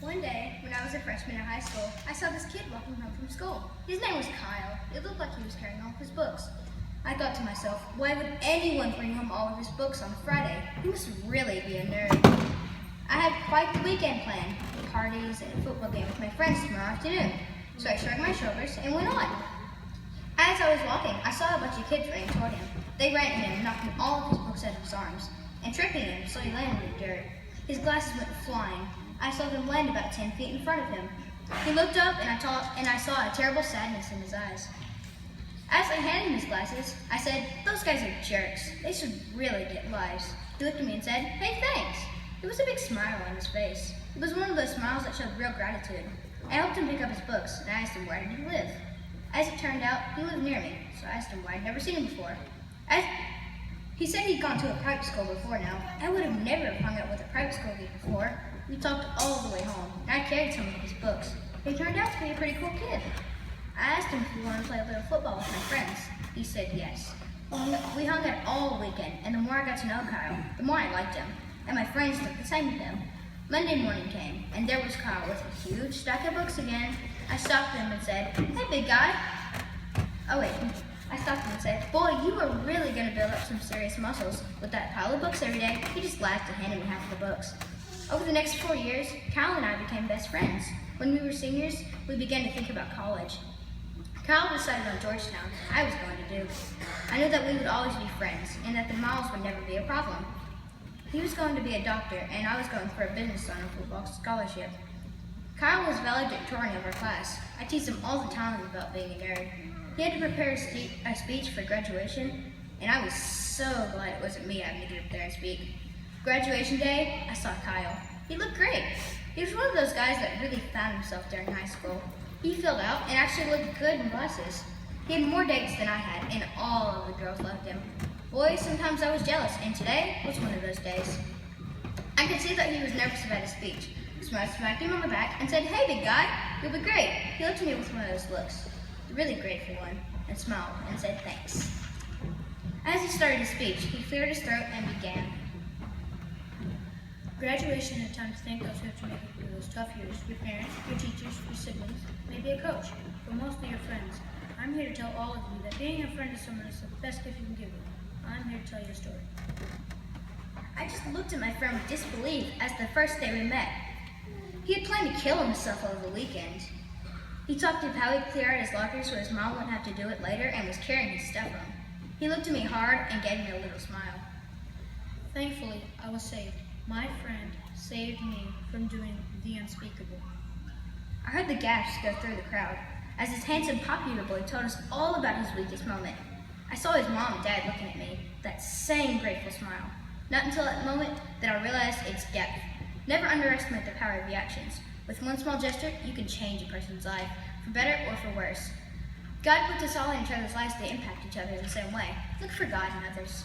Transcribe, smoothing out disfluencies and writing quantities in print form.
One day, when I was a freshman in high school, I saw this kid walking home from school. His name was Kyle. It looked like he was carrying all of his books. I thought to myself, why would anyone bring home all of his books on Friday? He must really be a nerd. I had quite the weekend planned, parties and a football game with my friends tomorrow afternoon. So I shrugged my shoulders and went on. As I was walking, I saw a bunch of kids running toward him. They ran at him, knocking all of his books out of his arms, and tripping him so he landed in the dirt. His glasses went flying. I saw them land about 10 feet in front of him. He looked up and I saw a terrible sadness in his eyes. As I handed him his glasses, I said, "Those guys are jerks. They should really get lives." He looked at me and said, "Hey, thanks." There was a big smile on his face. It was one of those smiles that showed real gratitude. I helped him pick up his books and I asked him where did he live. As it turned out, he lived near me, so I asked him why I'd never seen him before. He said he'd gone to a private school before now. I would have never hung out with a private school kid before. We talked all the way home, and I carried some of his books. He turned out to be a pretty cool kid. I asked him if he wanted to play a little football with my friends. He said yes. We hung out all weekend, and the more I got to know Kyle, the more I liked him, and my friends did the same with him. Monday morning came, and there was Kyle with a huge stack of books again. I stopped him and said, "Hey, big guy." I stopped him and said, "Boy, you are really going to build up some serious muscles with that pile of books every day." He just laughed and handed me half of the books. Over the next 4 years, Kyle and I became best friends. When we were seniors, we began to think about college. Kyle decided on Georgetown. I was going to Duke. I knew that we would always be friends and that the miles would never be a problem. He was going to be a doctor, and I was going for a business on a football scholarship. Kyle was valedictorian of our class. I teased him all the time about being a nerd. He had to prepare a speech for graduation, and I was so glad it wasn't me having to get up there and speak. Graduation day, I saw Kyle. He looked great. He was one of those guys that really found himself during high school. He filled out and actually looked good in glasses. He had more dates than I had, and all of the girls loved him. Boy, sometimes I was jealous, and today was one of those days. I could see that he was nervous about his speech, so I smacked him on the back and said, "Hey, big guy, you'll be great." He looked at me with one of those looks, a really grateful one, and smiled and said thanks. As he started his speech, he cleared his throat and began. Graduation is a time to thank those who have to make it through those tough years. Your parents, your teachers, your siblings, maybe a coach, but mostly your friends. I'm here to tell all of you that being a friend to someone is the best gift you can give them. I'm here to tell you a story. I just looked at my friend with disbelief as the first day we met. He had planned to kill himself over the weekend. He talked of how he'd clear out his locker so his mom wouldn't have to do it later and was carrying his stuff home. He looked at me hard and gave me a little smile. Thankfully, I was saved. My friend saved me from doing the unspeakable. I heard the gasps go through the crowd as this handsome popular boy told us all about his weakest moment. I saw his mom and dad looking at me, that same grateful smile. Not until that moment that I realized its depth. Never underestimate the power of reactions. With one small gesture, you can change a person's life, for better or for worse. God puts us all in each other's lives to impact each other in the same way. Look for God in others.